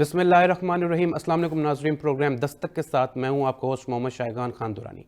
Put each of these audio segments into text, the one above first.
बिस्मिल्लाहिर्रहमानिर्रहीम। अस्सलाम वालेकुम नाज़रीन, प्रोग्राम दस्तक के साथ मैं हूं आपका होस्ट मोहम्मद शाहगान खान दुरानी।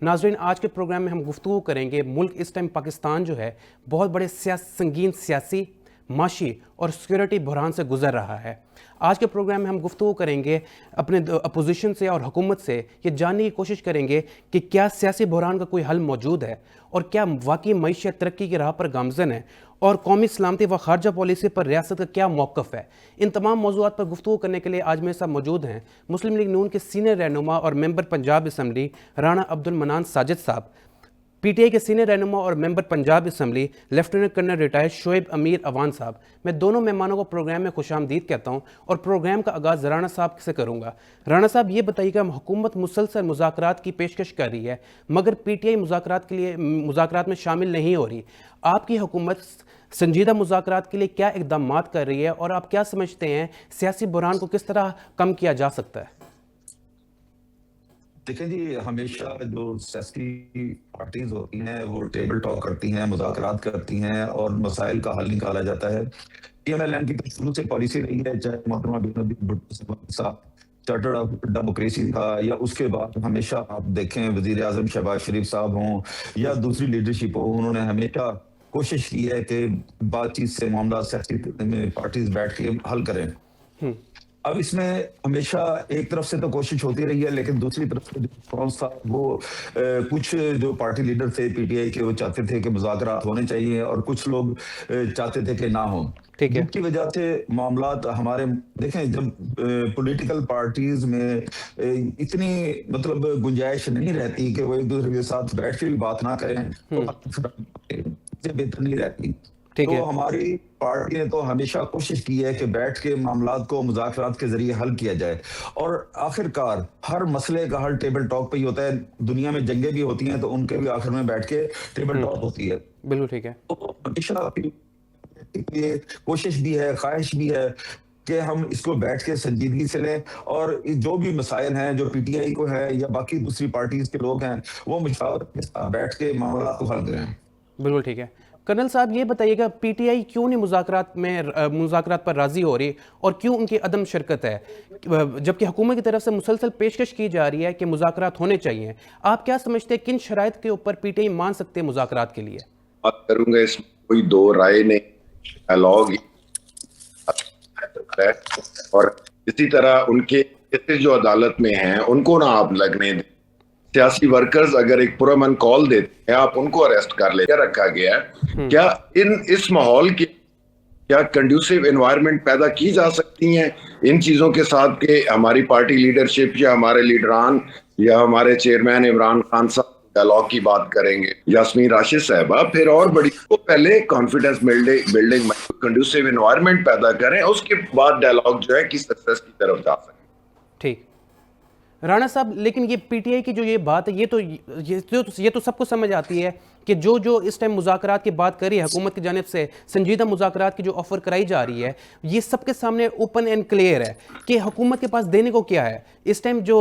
नाज़रीन, आज के प्रोग्राम में हम गुफ्तगू करेंगे। मुल्क इस टाइम पाकिस्तान जो है बहुत बड़े संगीन सियासी, माशी और सिक्योरिटी बहरान से गुजर रहा है। आज के प्रोग्राम में हम गुफ्तगू करेंगे अपने अपोजिशन से और हुकूमत से, ये जानने की कोशिश करेंगे कि क्या सियासी बहरान का कोई हल मौजूद है और क्या वाकई मईशत तरक्की की राह पर गामज़न है, और कौमी सलामती व खारजा पॉलिसी पर रियासत का क्या मौक़िफ़ है। इन तमाम मौज़ूआत पर गुफ्तगू करने के लिए आज मेरे साथ मौजूद हैं मुस्लिम लीग नून के सीनियर रहनुमा और मेंबर पंजाब असम्बली राना अब्दुल मनान साजिद साहब, PTI के सीनियर रहनुमा और member Punjab assembly lieutenant colonel retired Shoaib Amir Awan साहब। मैं दोनों मेहमानों को प्रोग्राम में खुशामदीद कहता हूँ और प्रोग्राम का आगाज़ राना साहब से करूँगा। राना साहब, ये बताइएगा, हुकूमत मुसलसल मुज़ाकरात की पेशकश कर रही है मगर PTI मुज़ाकरात में शामिल नहीं हो रही। आपकी हुकूमत संजीदा मुज़ाकरात के लिए क्या इक़दामात कर रही है और आप क्या समझते हैं सियासी बहरान को किस तरह कम किया जा सकता है? देखें जी, हमेशा जो सियासी पार्टीज होती हैं वो टेबल टॉक करती हैं, मुज़ाकरात करती हैं और मसाइल का हल निकाला जाता है। PMLN की शुरू से पॉलिसी रही है, चाहे मोहतरमा भुट्टो साहब चार्टर्ड ऑफ डेमोक्रेसी था, या उसके बाद हमेशा आप देखें वज़ीर आज़म शहबाज शरीफ साहब हों या दूसरी लीडरशिप हो, उन्होंने हमेशा कोशिश की है कि बातचीत से मामला सियासी पार्टीज बैठ के हल करें। अब इसमें हमेशा एक तरफ से तो कोशिश होती रही है, लेकिन दूसरी तरफ से जो रिस्पॉन्स था वो कुछ जो पार्टी लीडर थे PTI के, वो चाहते थे कि मुज़ाकरात होने चाहिए और कुछ लोग चाहते थे कि ना हो। जिसकी वजह से मामलात हमारे देखें, जब पॉलिटिकल पार्टीज में इतनी मतलब गुंजाइश नहीं रहती कि वो एक दूसरे के साथ बैठ के भी बात ना करें तो बेहतर नहीं रहती। तो हमारी पार्टी ने तो हमेशा कोशिश की है कि बैठ के मामलात को मुज़ाकरात के जरिए हल किया जाए, और आखिरकार हर मसले का हल टेबल टॉक पे ही होता है। दुनिया में जंगें भी होती हैं तो उनके भी आखिर में बैठ के टेबल टॉक होती है। बिल्कुल ठीक है। तो हमेशा ये कोशिश भी है, ख्वाहिश भी है कि हम इसको बैठ के संजीदगी से लें और जो भी मसाइल हैं जो PTI को है या बाकी दूसरी पार्टीज के लोग हैं वो मुशावरत के साथ बैठ के मामला को हल करें। बिल्कुल ठीक है। कर्नल साहब, ये बताइएगा, PTI क्यों नहीं मुज़ाकरात पर राज़ी हो रही और क्यों उनकी अदम शिरकत है, जबकि हुकूमत की तरफ से मुसलसल पेशकश की जा रही है कि मुज़ाकरात होने चाहिए। आप क्या समझते हैं किन शराइत के ऊपर PTI मान सकते हैं मुज़ाकरात के लिए? बात करूंगा, इसमें कोई दो राय नहीं, डायलॉग और इसी तरह उनके केसेस जो अदालत में हैं उनको ना आप लगने दें। सियासी वर्कर्स अगर एक पुरअमन कॉल देते हैं, आप उनको अरेस्ट कर ले। क्या रखा गया है? क्या इस माहौल की क्या कंड्यूसिव एनवायरनमेंट पैदा की जा सकती हैं इन चीजों के साथ कि हमारी पार्टी लीडरशिप या हमारे लीडरान या हमारे चेयरमैन इमरान खान साहब डायलॉग की बात करेंगे, यास्मीन राशिद साहबा, फिर और बड़ी तो पहले कॉन्फिडेंस बिल्डिंग कंड्यूसिव एनवायरनमेंट पैदा करें, उसके बाद डायलॉग जो है कि सक्सेस की तरफ जा सके। ठीक राणा साहब, लेकिन ये PTI की जो ये बात है ये तो सबको समझ आती है कि जो इस टाइम मुज़ाकरात की बात करी है हुकूमत की जानिब से, संजीदा मुज़ाकरात की जो ऑफ़र कराई जा रही है, ये सबके सामने ओपन एंड क्लियर है कि हुकूमत के पास देने को क्या है। इस टाइम जो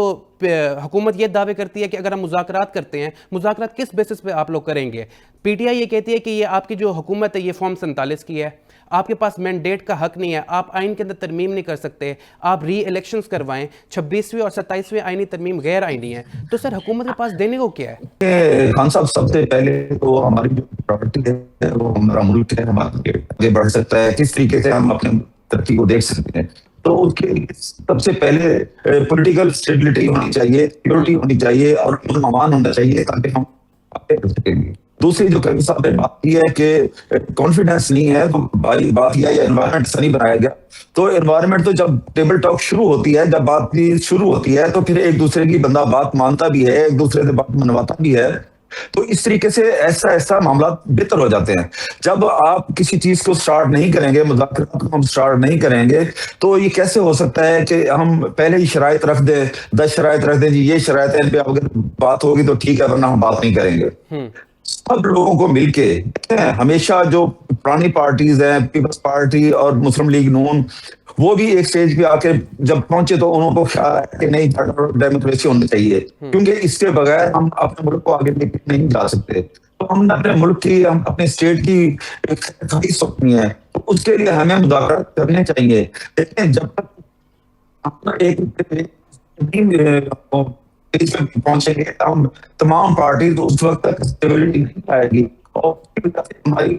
हुकूमत ये दावे करती है कि अगर हम मुज़ाकरात करते हैं, मुज़ाकरात किस बेसिस पे आप लोग करेंगे? PTI ये कहती है कि ये आपकी जो हुकूमत है ये फॉर्म 47 की है, आपके पास मैंडेट का हक नहीं है, आप आइन के अंदर तरमीम नहीं कर सकते, आप री इलेक्शंस करवाएं, 26वीं और 27वीं आइनी तरमीम गैर आइनी है। तो सर हुकूमत के पास देने को क्या है? खान साहब, सबसे पहले तो हमारी जो प्रॉपर्टी है वो हमारा मुल्क है, हमारा आगे बढ़ सकता है, किस तरीके से हम अपने तरक्की को देख सकते हैं। तो उसके लिए सबसे पहले पॉलिटिकल स्टेबिलिटी होनी चाहिए, सिक्योरिटी होनी चाहिए और अमान होना चाहिए ताकि हम आगे बढ़ सकेंगे। दूसरी जो कर्नल साहब ने बात की है कि कॉन्फिडेंस नहीं है, तो बात यह है एनवायरनमेंट सही बनाया गया। तो एनवायरनमेंट तो जब टेबल टॉक शुरू होती है, जब बात शुरू होती है, तो फिर एक दूसरे की बंदा बात मानता भी है, एक दूसरे से बात मनवाता भी है। तो इस तरीके से ऐसा मामला बेहतर हो जाते हैं। जब आप किसी चीज को स्टार्ट नहीं करेंगे, मुज़ाकरात को हम स्टार्ट नहीं करेंगे, तो ये कैसे हो सकता है कि हम पहले ही शराइत रख दें, 10 शराइत रख दें, जी ये शराइत है, इन पे अगर बात होगी तो ठीक है, वरना हम बात नहीं करेंगे। सब लोगों को मिलके, हमेशा जो पुरानी पार्टीज हैं, पीपल्स पार्टी और मुस्लिम लीग नून, वो भी एक स्टेज पे आके जब पहुंचे तो उनको ख्याल है कि नहीं, डेमोक्रेसी होनी चाहिए, क्योंकि इसके बगैर हम अपने मुल्क को आगे लेके नहीं जा सकते। तो हम अपने मुल्क की, हम अपने स्टेट की खरीद सकती है, तो उसके लिए हमें मुज़ाकरात करने चाहिए। लेकिन जब तक ایک پہنچیں گے ہم تمام پارٹیز اس وقت تک اسٹیبلٹی نہیں آئے گی، اور ہماری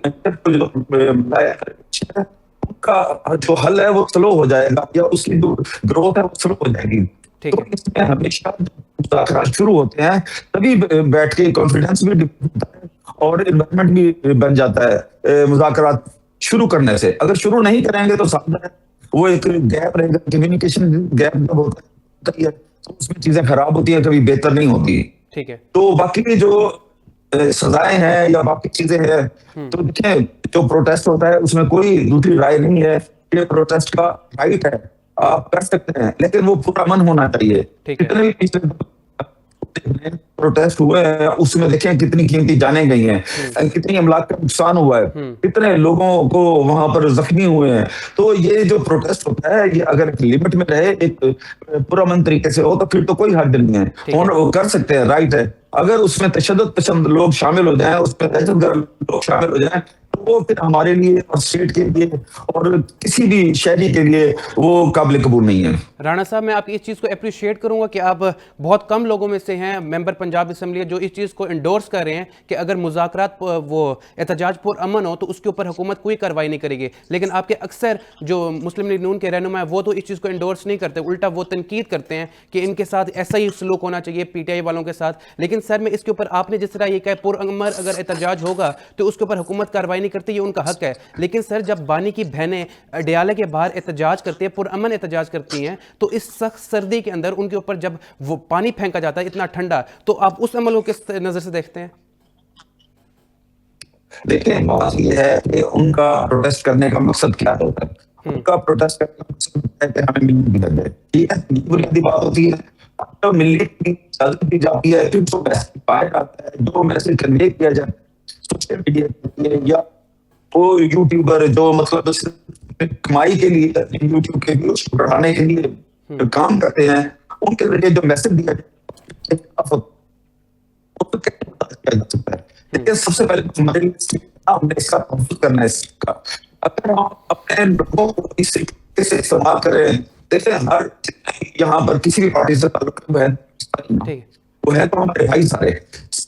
ان کا جو حل ہے وہ سلو ہو جائے گا، یا اس کی جو گروتھ ہے وہ سلو ہو جائے گی. تو اس میں ہمیشہ مذاکرات شروع ہوتے ہیں تبھی بیٹھ کے کانفیڈنس بھی ہوتا ہے اور انوائرمنٹ بھی بن جاتا ہے مذاکرات شروع کرنے سے. اگر شروع نہیں کریں گے تو سامنے وہ ایک گیپ رہے گا، کمیونیکیشن گیپ جب ہوتا ہے تو اس میں چیزیں خراب ہوتی ہیں، کبھی بہتر نہیں ہوتی. ٹھیک ہے. تو باقی جو سزائیں ہیں یا باقی چیزیں ہیں، تو دیکھیں جو پروٹیسٹ ہوتا ہے اس میں کوئی دوسری رائے نہیں ہے، یہ پروٹیسٹ کا رائٹ ہے، آپ کر سکتے ہیں، لیکن وہ پورا من ہونا چاہیے. کتنے بھی پچھلے پروٹیسٹ ہوئے ہیں اس میں دیکھیں کتنی قیمتی جانیں گئی ہیں، کتنی املاک کا نقصان ہوا ہے، کتنے لوگوں کو وہاں پر زخمی ہوئے ہیں. تو یہ جو پروٹیسٹ ہوتا ہے یہ اگر لمٹ میں رہے، ایک پرامن طریقے سے ہو، تو پھر تو کوئی حد نہیں ہے، وہ کر سکتے ہیں، رائٹ ہے. اگر اس میں تشدد پسند لوگ شامل ہو جائیں، اس میں دہشت گرد لوگ شامل ہو جائیں، تو وہ پھر ہمارے لیے اور اسٹیٹ کے لیے اور کسی بھی شہری کے لیے وہ قابل قبول نہیں ہے. رانا صاحب، میں آپ کی اس چیز کو اپریشیٹ کروں گا کہ آپ بہت کم لوگوں میں سے ہیں ممبر پنجاب اسمبلی جو اس چیز کو انڈورس کر رہے ہیں کہ اگر مذاکرات وہ احتجاج پر امن ہو تو اس کے اوپر حکومت کوئی کارروائی نہیں کرے گی. لیکن آپ کے اکثر جو مسلم لیگ نون کے رہنما ہیں وہ تو اس چیز کو انڈورس نہیں کرتے، الٹا وہ تنقید کرتے ہیں کہ ان کے ساتھ ایسا ہی سلوک ہونا چاہیے پی ٹی آئی والوں کے ساتھ. لیکن سر میں اس کے اوپر آپ نے جس طرح یہ کہا پرامن اگر احتجاج ہوگا تو اس کے اوپر حکومت کارروائی نہیں کرتی، یہ ان کا حق ہے. لیکن سر جب بانی کی بہنیں ڈیالے کے باہر احتجاج کرتی ہیں، پرامن احتجاج کرتی ہیں، تو اس سخت سردی کے اندر ان کے اوپر جب وہ پانی پھینکا جاتا ہے اتنا ٹھنڈا، تو آپ اس عمل کو کس نظر سے دیکھتے ہیں؟ دیکھیں بات یہ ہے کہ ان کا پروٹیسٹ کرنے کا مقصد کیا ہوتا ہے. ان کا پروٹیسٹ کرنے کا مقصد ہے کہ ہمیں ملنے کی لگے، ٹھیک ہے، یہ بنیادی بات ہوتی ہے. جو ملنے کی اجازت دی جاتی ہے، پھر جو میسج پایا جاتا ہے، جو میسج کنوے کیا جاتا ہے سوشل میڈیا کے لیے، یا وہ یوٹیوبر جو مطلب کمائی کے لیے یوٹیوب کے ویوز بڑھانے کے لیے کام کرتے ہیں، ان کے ذریعے جو میسج دیا جاتا ہے. لیکن سب سے پہلے ہمارے لیے ہم نے اس کا تحفظ کرنا ہے. اس کا اگر ہم اپنے لوگوں کو اس طریقے سے استعمال کریں، دیکھیں ہر یہاں پر کسی بھی پارٹی سے تعلق ہے وہ ہے تو ہمارے بھائی سارے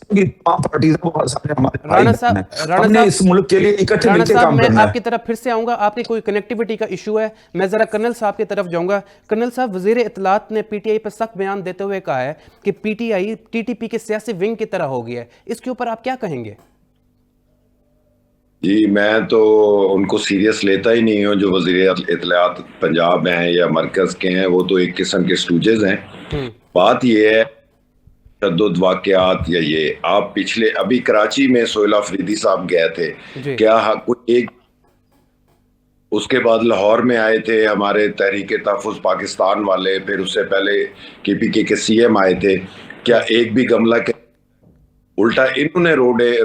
تمام پارٹیز رانا صاحب، ہم نے اس ملک کے لیے اکٹھے مل کے کام کرنا ہے. میں آپ کی طرف پھر سے آؤں گا، آپ کی کوئی کنیکٹیوٹی کا ایشو ہے، میں ذرا کرنل صاحب کی طرف جاؤں گا. کرنل صاحب، وزیر اطلاعات نے پی ٹی آئی پر سخت بیان دیتے ہوئے کہا ہے کہ P T I T T P کے سیاسی ونگ کی طرح ہو گیا ہے، اس کے اوپر آپ کیا کہیں گے؟ جی میں تو ان کو سیریس لیتا ہی نہیں ہوں. جو وزیر اطلاعات پنجاب ہیں یا مرکز کے ہیں وہ تو ایک قسم کے سٹوجز ہیں. بات یہ ہے تشدد واقعات یا یہ آپ پچھلے ابھی کراچی میں سہیل آفریدی صاحب گئے تھے، کیا ایک اس کے بعد لاہور میں آئے تھے ہمارے تحریک تحفظ پاکستان والے، پھر اس سے پہلے کے پی کے سی ایم آئے تھے، کیا ایک بھی گملہ کے الٹا انہوں نے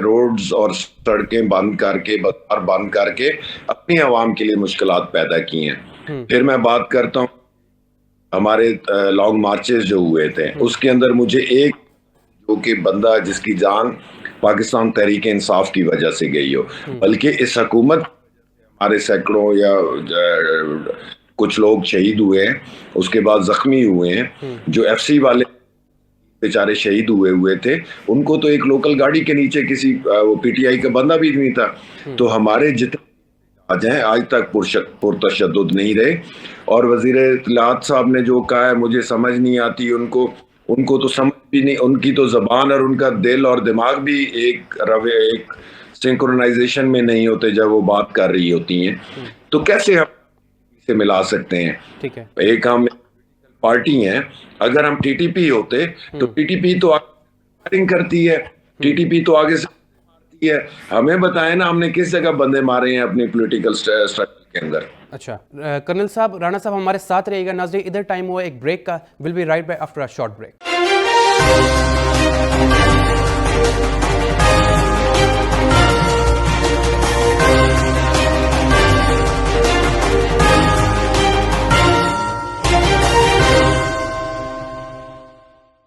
روڈز اور سڑکیں بند کر کے بازار بند کر کے اپنی عوام کے لیے مشکلات پیدا کی ہیں. پھر میں بات کرتا ہوں ہمارے لانگ مارچز جو ہوئے تھے، اس کے اندر مجھے ایک جو کہ بندہ جس کی جان پاکستان تحریک انصاف کی وجہ سے گئی ہو، بلکہ اس حکومت ہمارے سینکڑوں یا کچھ لوگ شہید ہوئے ہیں، اس کے بعد زخمی ہوئے ہیں. جو ایف سی والے بیچارے شہید ہوئے تھے، ان کو تو ایک لوکل گاڑی کے نیچے کسی وہ پی ٹی آئی کا بندہ بھی نہیں تھا. تو ہمارے جتنے آج ہیں آج تک پرتشدد نہیں رہے. اور وزیر اطلاعات صاحب نے جو کہا ہے مجھے سمجھ نہیں آتی، ان کو تو سمجھ بھی نہیں، ان کی تو زبان اور ان کا دل اور دماغ بھی ایک سنکرونائزیشن میں نہیں ہوتے جب وہ بات کر رہی ہوتی ہیں. تو کیسے ہم سے ملا سکتے ہیں؟ ایک ہم پارٹی ہیں، اگر ہم ٹی ٹی پی ہوتے تو ٹی ٹی پی تو آگے کرتی ہے، ٹی ٹی پی تو آگے سے مارتی ہے. ہمیں بتائیں نا ہم نے کس جگہ بندے مارے ہیں اپنی پولیٹیکل اسٹرکچر کے اندر. اچھا کرنل صاحب، رانا صاحب ہمارے ساتھ رہیے گا. ناظرین ادھر ٹائم ہوا ایک بریک کا، will be right back after a short break.